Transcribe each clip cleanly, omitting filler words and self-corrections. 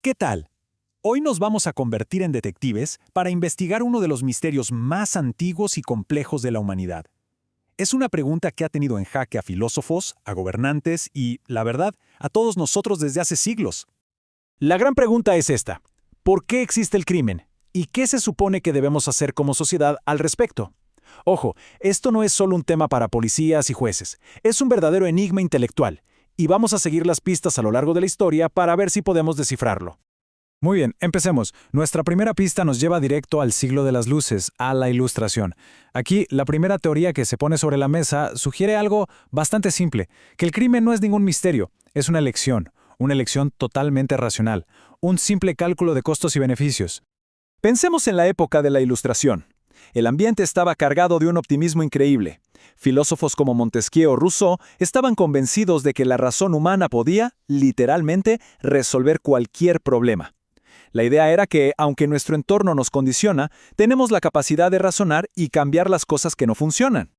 ¿Qué tal? Hoy nos vamos a convertir en detectives para investigar uno de los misterios más antiguos y complejos de la humanidad. Es una pregunta que ha tenido en jaque a filósofos, a gobernantes y, la verdad, a todos nosotros desde hace siglos. La gran pregunta es esta: ¿por qué existe el crimen? ¿Y qué se supone que debemos hacer como sociedad al respecto? Ojo, esto no es solo un tema para policías y jueces, es un verdadero enigma intelectual, y vamos a seguir las pistas a lo largo de la historia para ver si podemos descifrarlo. Muy bien, empecemos. Nuestra primera pista nos lleva directo al siglo de las luces, a la Ilustración. Aquí, la primera teoría que se pone sobre la mesa sugiere algo bastante simple, que el crimen no es ningún misterio, es una elección totalmente racional, un simple cálculo de costos y beneficios. Pensemos en la época de la Ilustración. El ambiente estaba cargado de un optimismo increíble. Filósofos como Montesquieu o Rousseau estaban convencidos de que la razón humana podía, literalmente, resolver cualquier problema. La idea era que, aunque nuestro entorno nos condiciona, tenemos la capacidad de razonar y cambiar las cosas que no funcionan.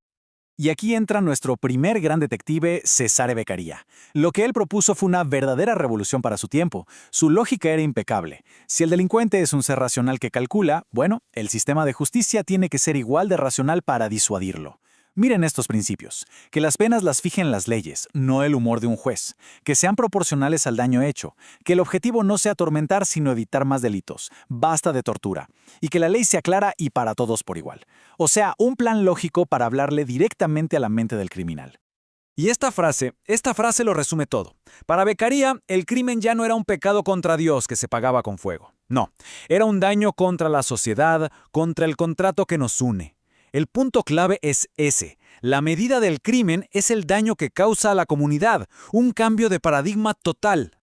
Y aquí entra nuestro primer gran detective, Cesare Beccaria. Lo que él propuso fue una verdadera revolución para su tiempo. Su lógica era impecable. Si el delincuente es un ser racional que calcula, bueno, el sistema de justicia tiene que ser igual de racional para disuadirlo. Miren estos principios: que las penas las fijen las leyes, no el humor de un juez, que sean proporcionales al daño hecho, que el objetivo no sea atormentar sino evitar más delitos, basta de tortura, y que la ley sea clara y para todos por igual. O sea, un plan lógico para hablarle directamente a la mente del criminal. Y esta frase lo resume todo. Para Beccaria, el crimen ya no era un pecado contra Dios que se pagaba con fuego. No, era un daño contra la sociedad, contra el contrato que nos une. El punto clave es ese. La medida del crimen es el daño que causa a la comunidad, un cambio de paradigma total.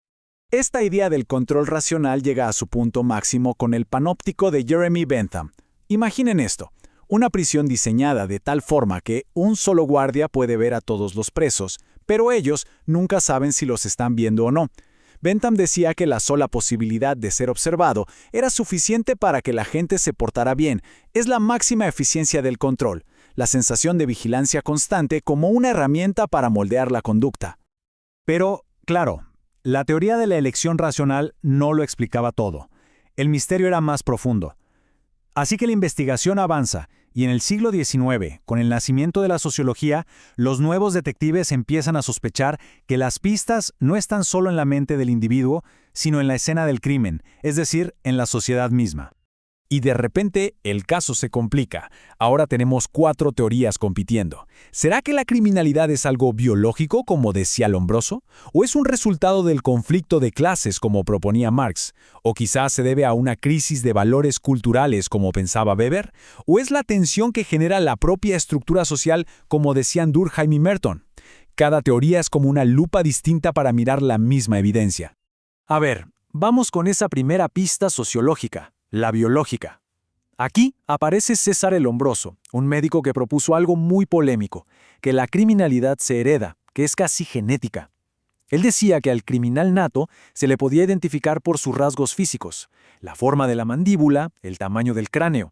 Esta idea del control racional llega a su punto máximo con el panóptico de Jeremy Bentham. Imaginen esto: una prisión diseñada de tal forma que un solo guardia puede ver a todos los presos, pero ellos nunca saben si los están viendo o no. Bentham decía que la sola posibilidad de ser observado era suficiente para que la gente se portara bien. Es la máxima eficiencia del control, la sensación de vigilancia constante como una herramienta para moldear la conducta. Pero, claro, la teoría de la elección racional no lo explicaba todo. El misterio era más profundo. Así que la investigación avanza, y en el siglo XIX, con el nacimiento de la sociología, los nuevos detectives empiezan a sospechar que las pistas no están solo en la mente del individuo, sino en la escena del crimen, es decir, en la sociedad misma. Y de repente, el caso se complica. Ahora tenemos 4 teorías compitiendo. ¿Será que la criminalidad es algo biológico, como decía Lombroso? ¿O es un resultado del conflicto de clases, como proponía Marx? ¿O quizás se debe a una crisis de valores culturales, como pensaba Weber? ¿O es la tensión que genera la propia estructura social, como decían Durkheim y Merton? Cada teoría es como una lupa distinta para mirar la misma evidencia. A ver, vamos con esa primera pista sociológica: la biológica. Aquí aparece César el Lombroso, un médico que propuso algo muy polémico: que la criminalidad se hereda, que es casi genética. Él decía que al criminal nato se le podía identificar por sus rasgos físicos, la forma de la mandíbula, el tamaño del cráneo.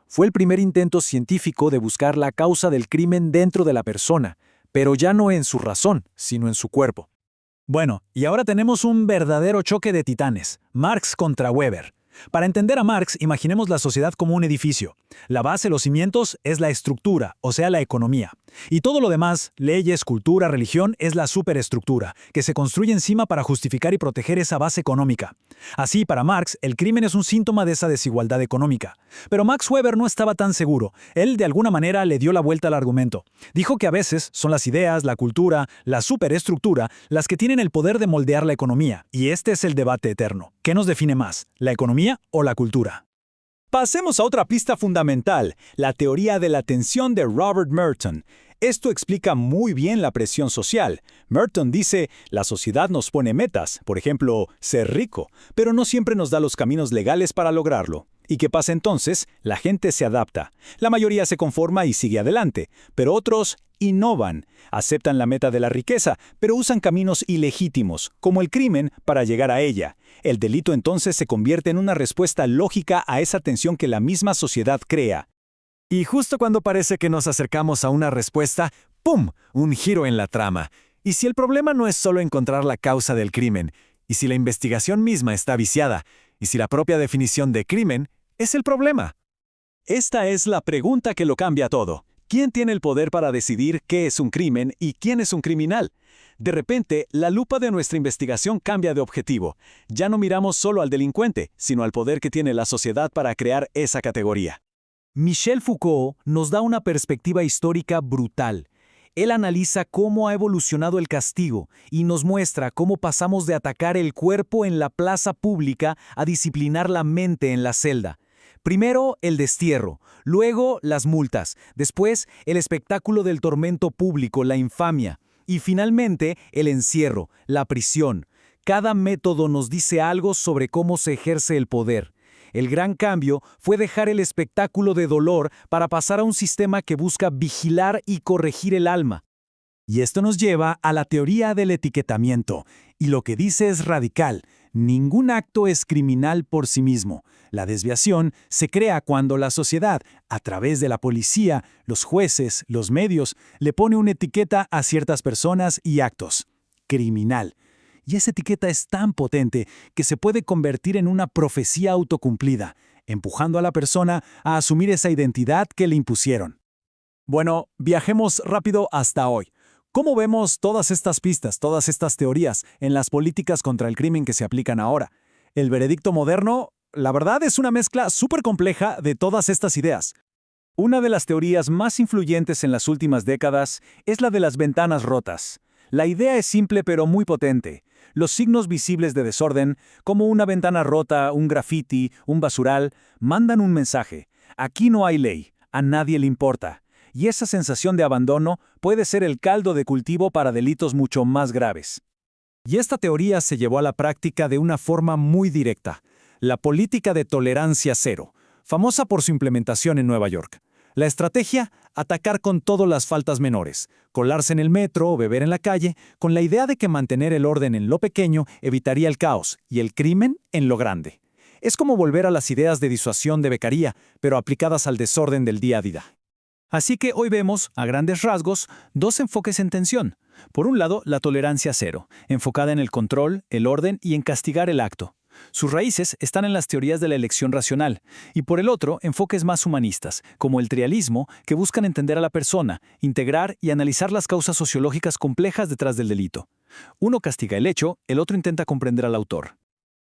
Fue el primer intento científico de buscar la causa del crimen dentro de la persona, pero ya no en su razón, sino en su cuerpo. Bueno, y ahora tenemos un verdadero choque de titanes: Marx contra Weber. Para entender a Marx, imaginemos la sociedad como un edificio. La base, los cimientos, es la estructura, o sea, la economía. Y todo lo demás, leyes, cultura, religión, es la superestructura, que se construye encima para justificar y proteger esa base económica. Así, para Marx, el crimen es un síntoma de esa desigualdad económica. Pero Max Weber no estaba tan seguro. Él, de alguna manera, le dio la vuelta al argumento. Dijo que a veces son las ideas, la cultura, la superestructura, las que tienen el poder de moldear la economía. Y este es el debate eterno. ¿Qué nos define más, la economía o la cultura? Pasemos a otra pista fundamental: la teoría de la atención de Robert Merton. Esto explica muy bien la presión social. Merton dice: la sociedad nos pone metas, por ejemplo, ser rico, pero no siempre nos da los caminos legales para lograrlo. ¿Y qué pasa entonces? La gente se adapta. La mayoría se conforma y sigue adelante, pero otros innovan. Aceptan la meta de la riqueza, pero usan caminos ilegítimos, como el crimen, para llegar a ella. El delito entonces se convierte en una respuesta lógica a esa tensión que la misma sociedad crea. Y justo cuando parece que nos acercamos a una respuesta, ¡pum!, un giro en la trama. Y si el problema no es solo encontrar la causa del crimen, ¿Y si la investigación misma está viciada? ¿Y si la propia definición de crimen es el problema? Esta es la pregunta que lo cambia todo. ¿Quién tiene el poder para decidir qué es un crimen y quién es un criminal? De repente, la lupa de nuestra investigación cambia de objetivo. Ya no miramos solo al delincuente, sino al poder que tiene la sociedad para crear esa categoría. Michel Foucault nos da una perspectiva histórica brutal. Él analiza cómo ha evolucionado el castigo y nos muestra cómo pasamos de atacar el cuerpo en la plaza pública a disciplinar la mente en la celda. Primero el destierro, luego las multas, después el espectáculo del tormento público, la infamia, y finalmente el encierro, la prisión. Cada método nos dice algo sobre cómo se ejerce el poder. El gran cambio fue dejar el espectáculo de dolor para pasar a un sistema que busca vigilar y corregir el alma. Y esto nos lleva a la teoría del etiquetamiento. Y lo que dice es radical. Ningún acto es criminal por sí mismo. La desviación se crea cuando la sociedad, a través de la policía, los jueces, los medios, le pone una etiqueta a ciertas personas y actos. Criminal. Y esa etiqueta es tan potente que se puede convertir en una profecía autocumplida, empujando a la persona a asumir esa identidad que le impusieron. Bueno, viajemos rápido hasta hoy. ¿Cómo vemos todas estas pistas, todas estas teorías en las políticas contra el crimen que se aplican ahora? El veredicto moderno, la verdad, es una mezcla súper compleja de todas estas ideas. Una de las teorías más influyentes en las últimas décadas es la de las ventanas rotas. La idea es simple pero muy potente. Los signos visibles de desorden, como una ventana rota, un graffiti, un basural, mandan un mensaje. Aquí no hay ley, a nadie le importa. Y esa sensación de abandono puede ser el caldo de cultivo para delitos mucho más graves. Y esta teoría se llevó a la práctica de una forma muy directa. La política de tolerancia cero, famosa por su implementación en Nueva York. La estrategia, atacar con todas las faltas menores, colarse en el metro o beber en la calle, con la idea de que mantener el orden en lo pequeño evitaría el caos y el crimen en lo grande. Es como volver a las ideas de disuasión de Beccaria, pero aplicadas al desorden del día a día. Así que hoy vemos, a grandes rasgos, dos enfoques en tensión. Por un lado, la tolerancia cero, enfocada en el control, el orden y en castigar el acto. Sus raíces están en las teorías de la elección racional, y por el otro, enfoques más humanistas, como el trialismo, que buscan entender a la persona, integrar y analizar las causas sociológicas complejas detrás del delito. Uno castiga el hecho, el otro intenta comprender al autor.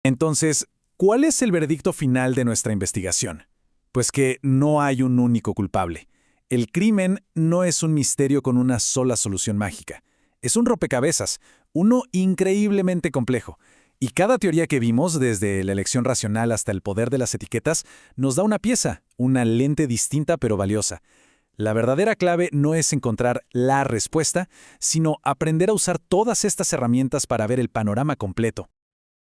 Entonces, ¿cuál es el veredicto final de nuestra investigación? Pues que no hay un único culpable. El crimen no es un misterio con una sola solución mágica. Es un rompecabezas, uno increíblemente complejo. Y cada teoría que vimos, desde la elección racional hasta el poder de las etiquetas, nos da una pieza, una lente distinta pero valiosa. La verdadera clave no es encontrar la respuesta, sino aprender a usar todas estas herramientas para ver el panorama completo.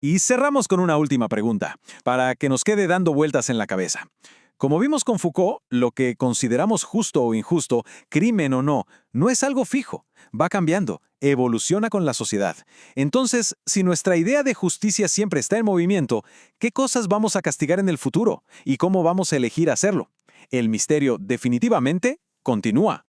Y cerramos con una última pregunta, para que nos quede dando vueltas en la cabeza. Como vimos con Foucault, lo que consideramos justo o injusto, crimen o no, no es algo fijo. Va cambiando, evoluciona con la sociedad. Entonces, si nuestra idea de justicia siempre está en movimiento, ¿qué cosas vamos a castigar en el futuro? ¿Y cómo vamos a elegir hacerlo? El misterio definitivamente continúa.